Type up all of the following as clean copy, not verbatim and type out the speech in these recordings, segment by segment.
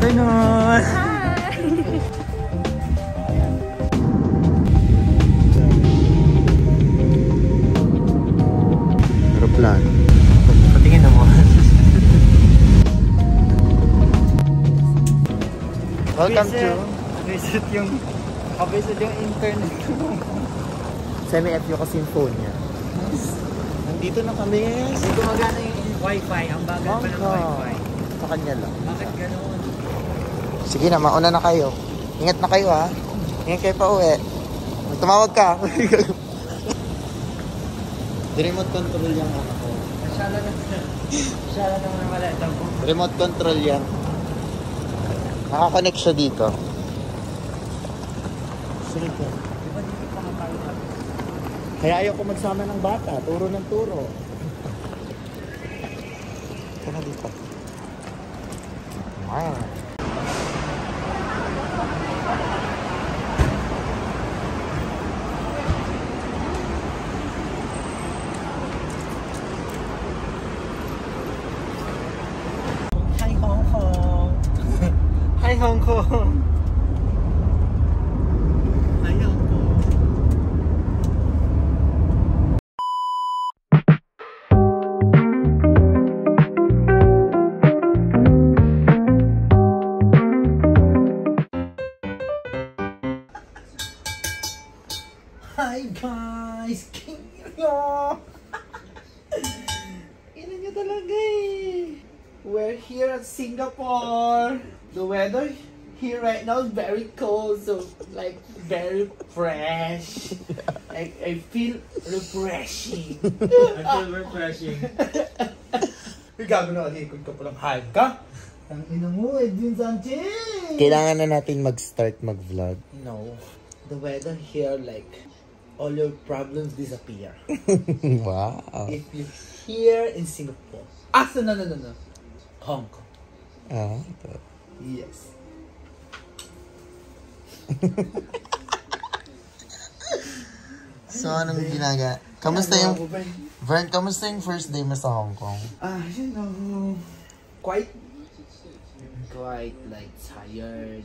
afternoon! Hi! Aeroplano. Patingin naman. Welcome to... Visit yung internet ko. Semi-FU kasi yung phone niya. Nandito na kami. Hindi gumagana yung wifi. Ang bagal pa ng wifi. Sa kanya lang. Bakit ganoon? Sige na, mauna na kayo. Ingat na kayo ha. Ingat kayo pa uwi. Tumawag ka. Remote control yan anak ko. Masyala naman wala. Remote control yan. Nakakonect siya dito. Sige po. Diba dito pa tayo? Kaya ayaw ko magsama ng bata. Turo ng turo. Ito na dito. Wow. Hi Hong Kong! Hi Hong Kong! Hi Hong Kong! Hi guys! Kinyo! Ina nyo talaga eh! We're here at Singapore! The weather here right now is very cold, so like very fresh. Like I feel refreshing. I feel refreshing. May gago na alikod ka palang hype ka? Ang ina mo, Edwin Sanchez! Kailangan na natin mag-start mag-vlog. No. The weather here like all your problems disappear. Wow. If you're here in Singapore. No. Hong Kong. Ah, yes. So, anong ginagawa? Kamusta yung... Vern, kamusta yung first day mo sa Hong Kong? You know, quite like tired.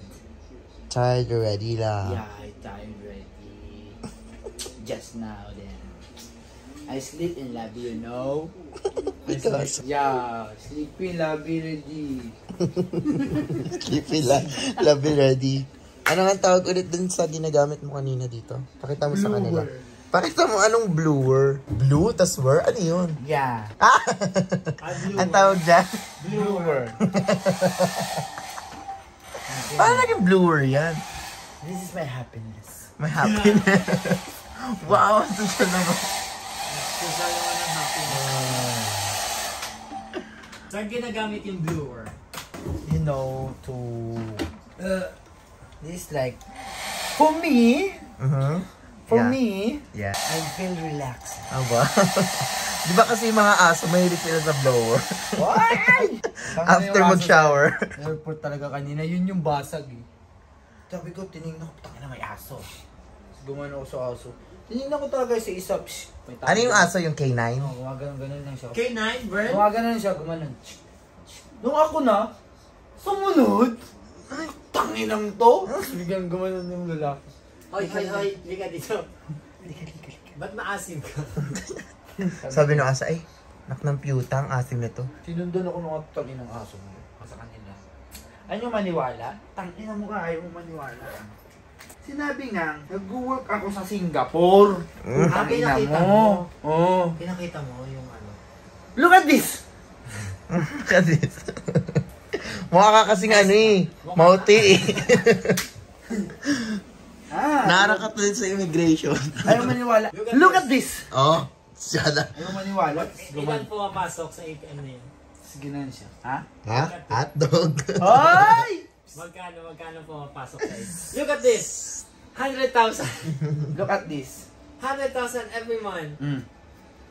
Tired already lah. Yeah, I tired already. Just now then. I sleep in lobby, you know? Yeah, sleepy lobby ready. Sleepy lobby ready. Ano nga tawag ulit dun sa ginagamit mo kanina dito? Pakita mo sa kanila. Pakita mo anong bluer. Blue, tas were? Ano yun? Yeah. Ah! Ang tawag dyan? Bluer. Paano naging bluer yan? This is my happiness. May happiness. Wow, ito siya naman. Saan ginagamit yung bluer? You know, to... this like... For me, For me, yeah. I feel relaxed. Aba? Di ba kasi yung mga aso, mahilig sila sa blower? Why? After mag-shower. Airport talaga kanina, yun yung basag eh. Sabi ko, tinignan ko, tangina may aso. Gumano ako sa aso. Tinignan ko talaga sa isa. Ano yung aso, yung K9? Oo, gumaganon lang siya. K9, Vern? Gumaganon siya, gumanon. Nung ako na, sumunod. Ay, tanginang to. Biglang gumanon yung lalaki. Hoy, liga dito. Ba't maasim ka? Sabi ng aso, ay, nak ng piyutang, asim na to. Sinundon ako nung tanginang aso mo. Sa kanila. Ano yung maniwala? Tangina mo ka, ayaw mo maniwala. Sinabi nga, nag-work ako sa Singapore. Pinakita mo. Oo. Pinakita mo yung ano. Look at this! Look at this. Mukha ka kasing ano eh, mauti eh. Narakat din sa immigration. Ayaw maniwala. Look at this! Oh, siyada. Ayaw maniwala. Ilan pumapasok sa ATM na yun? Ginan siya. Ha? Ha? Hotdog. Hoy! Magkano pumapasok sa ATM? Look at this! 100,000. Look at this. 100,000 every month.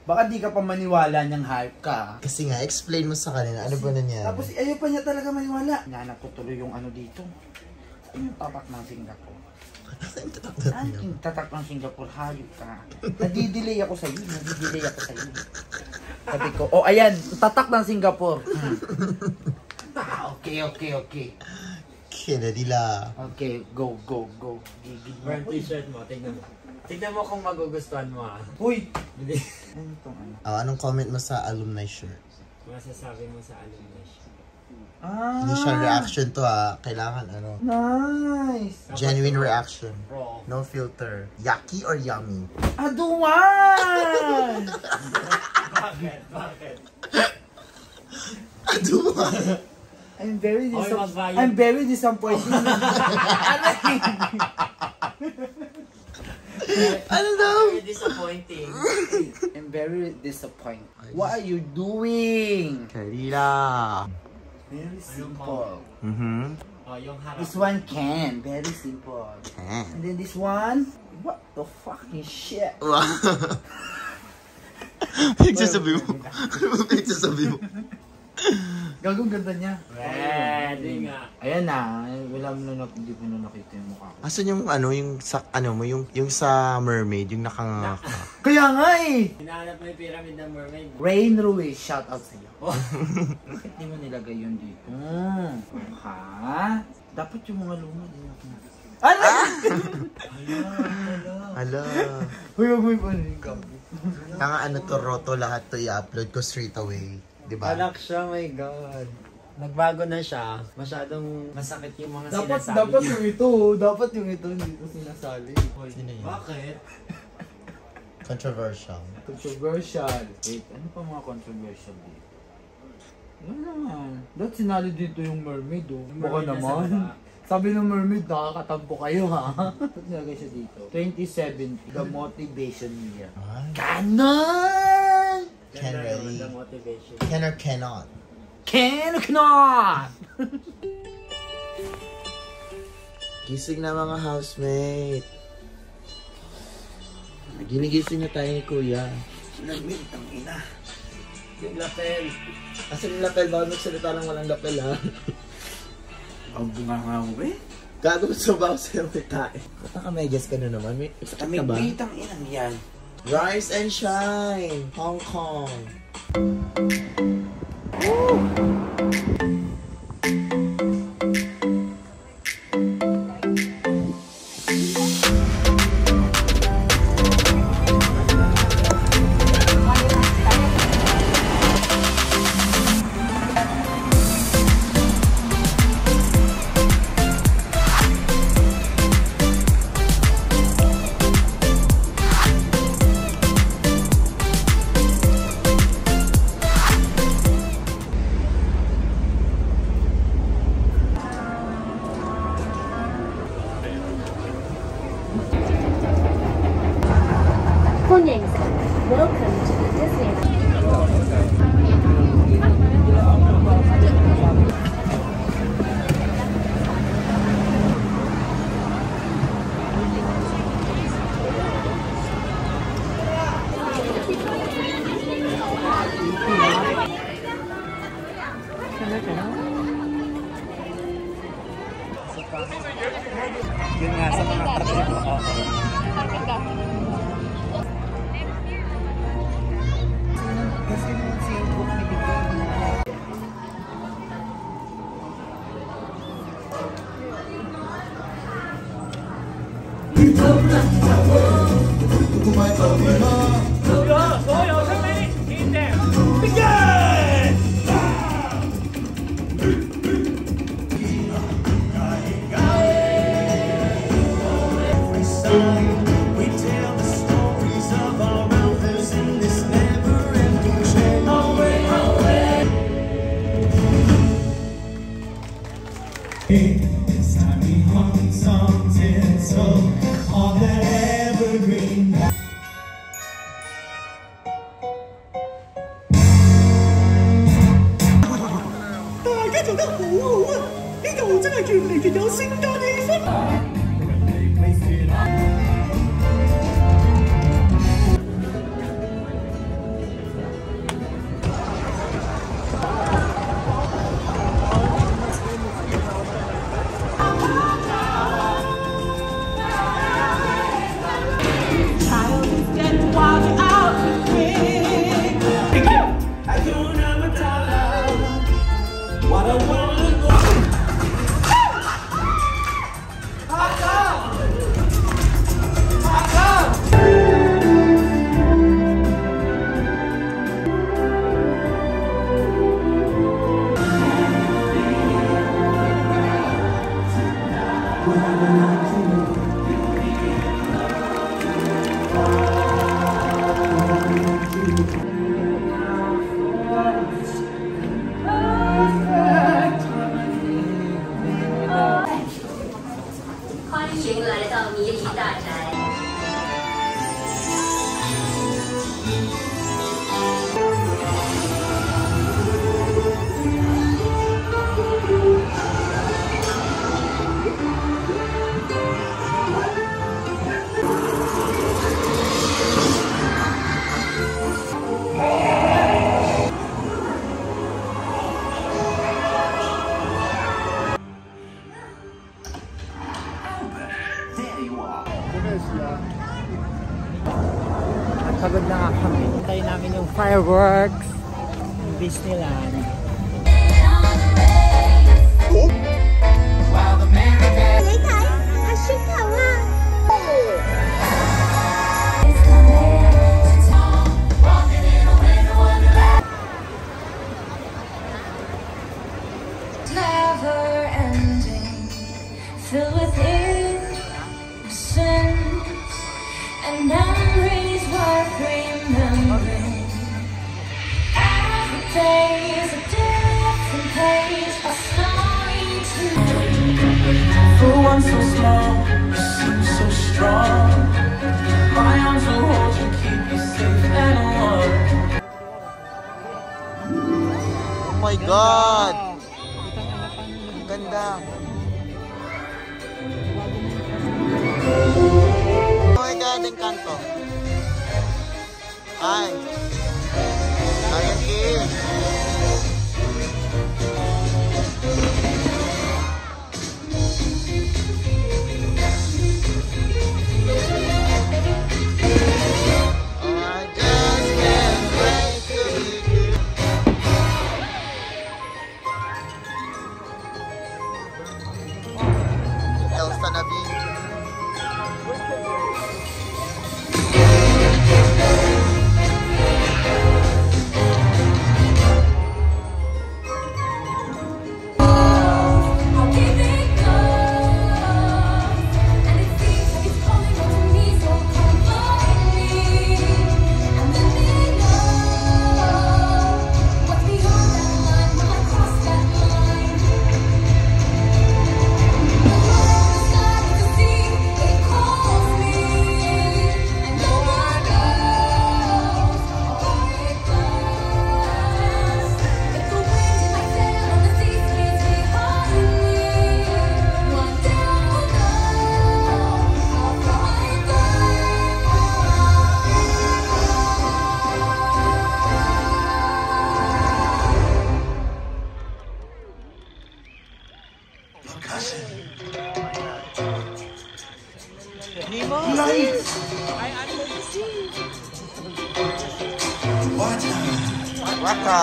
Baka di ka pa maniwala niyang hype ka. Kasi nga, explain mo sa kanila, ano ba nangyari? Tapos ayaw pa niya talaga maniwala. Nanap ko tuloy yung ano dito. Ano yung tatak ng Singapore? Ano yung tatak ng Singapore? Hayop ka. Nadidelay ako sa'yo. Sabi ko, oh ayan, tatak ng Singapore. Okay. Kinadila. Okay, go. Burn t-shirt mo, tignan mo. Tignan mo kung magugustuhan mo ah. Uy! Hindi. Ano itong ano? Anong comment mo sa alumni shirt? Masasabi mo sa alumni shirt. Initial reaction to kailangan ano. Nice! Genuine reaction. Raw. No filter. Yucky or yummy? Aduan! Bakit? Aduan! I'm very magbayad. disappointed. Ano daw? Very disappointing. I'm very disappointed. What are you doing? Kalila. Very simple. Oh, yung harap. This one can. Very simple. Can. And then this one. What the fucking shit? Wow. Pinagsasabi mo. Ano ba pinagsasabi mo? Gagong ganda niya. Pwede nga. Ayan na. Hindi mo na nakita yung mukha ko. Asan yung ano, yung sa, ano mo, yung sa mermaid, yung nakangaka. Kaya nga eh! Hinahanap mo yung pyramid ng mermaid. Rain Ruiz, shout out sa'yo. Bakit di mo nilagay yun dito? Ha? Dapat yung mga luma din natin. Ala! Hala. Uy, wag mo yung paano yung gabi. Kaya ano to, roto lahat to i-upload ko straight away. Diba? Alak siya, my God. Nagbago na siya. Masyadong masakit yung mga sinasabi Dapat niya. yung ito. Dapat yung ito hindi ko sinasali. Sino yun? Bakit? Controversial. Controversial. Wait, ano pa mga controversial dito? Ano naman? Dapat sinali dito yung mermaid oh. Yung Baka mermaid nasa naman. baba. Sabi ng mermaid, nakakatampo kayo ha. Ba't nilagay siya dito? 2017, the motivation year. Ay. Canon! Can Ganda naman really. the motivation. Can or cannot? Can or cannot? Gising na mga housemate. Ginigising na tayo ni Kuya. Sinagmit ang ina. Yung lapel. Asan yung lapel? Bawal magsalita lang walang lapel ha. Ang bunga nga mo eh. Gago sa baw sa'yo may tae. Ba't nakamedyas ka na naman? May sakit ka ba? Ang inang yan. Rise and shine! Hong Kong! Welcome to the Disney. Yun nga sa mga trip mo. Kasi naman si Book binigay. We tell the stories of our elders in this never-ending chain. It's time we hung some tinsel on that evergreen. What a world. 欢迎来到迷离大宅。Pagod na nga kami. Hintayin namin yung fireworks ng Disneyland. Never ending, filled with innocence and memories worth remembering. Every day is a different page, a story to For one so small, you seem so strong. My arms will hold you, keep you safe and warm. Oh my God! Ganda! Oh my God, Encanto! Ay! Lion King! Elsa Nabi. Waka!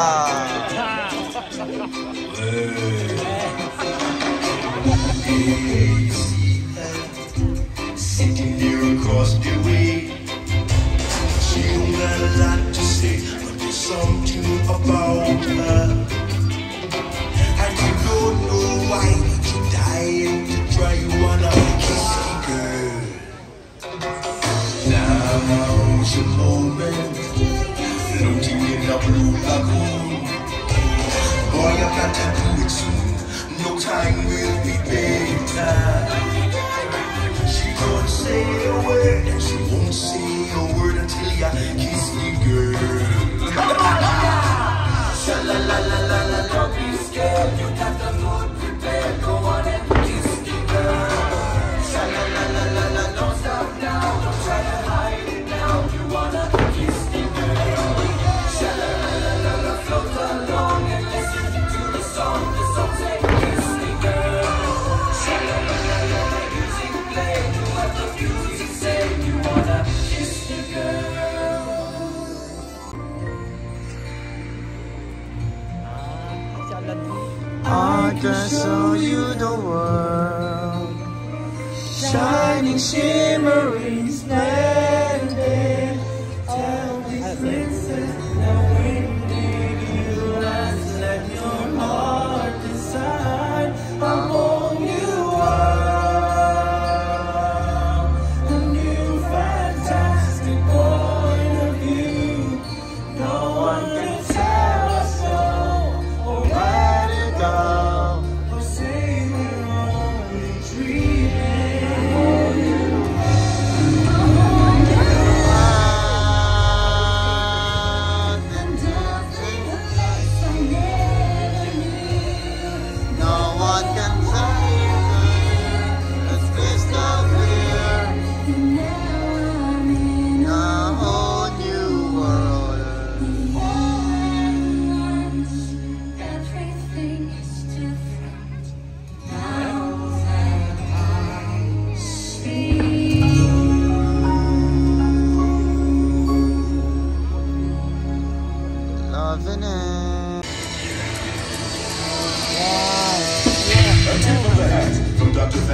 Sitting there across the way. She don't got a lot to say, but there's something about her. And you don't know why she dying to try. You wanna kiss me, girl. Now's the moment. Floating in a blue lagoon. Boy, I've got to do it soon. No time will be better. She don't say a word, and she won't say a word until you kiss me, girl. Sha-la-la-la-la-la, don't be scared. You got the mood prepared. Go on and kiss me, girl. Sha-la-la-la-la-la, don't stop now. Don't try to hide it now. You wanna kiss me, girl. Sha-la-la-la-la-la, float along and listen to the song. The song say, kiss me, girl. Sha-la-la-la-la, music play. You have the music say. You wanna kiss me, girl. I can show you the world, shining, shimmering, splendid. Tell me, princess, now when did you last let your heart decide how long you are?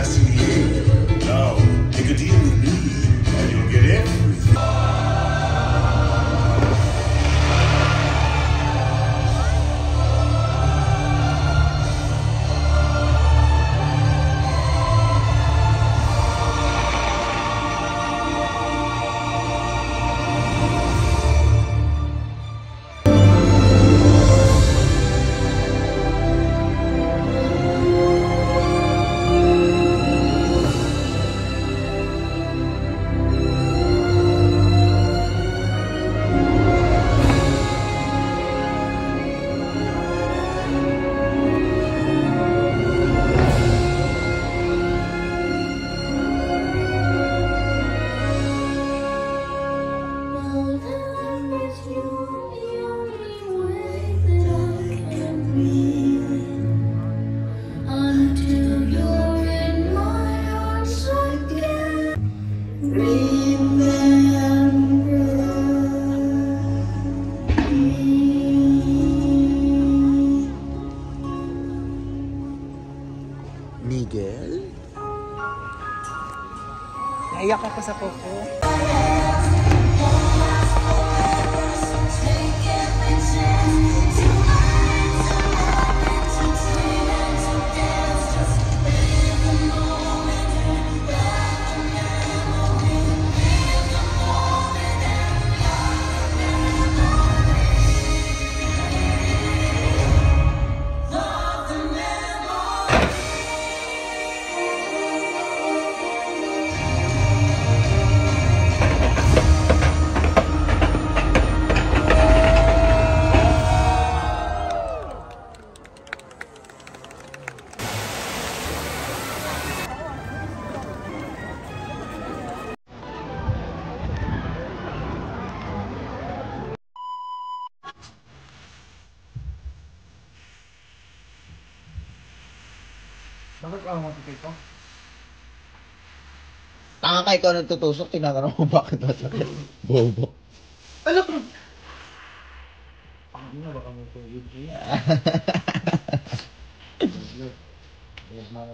best in here. Now, make a deal with me, and you'll get everything. Miguel? Naiyak ako sa Coco. Bakit ako matipid ko? Tanga ka, ikaw nagtutusok, tinatanong mo bakit masakit. Bobo. Ano ka? Ano na baka mo ito YouTube? Yes, mga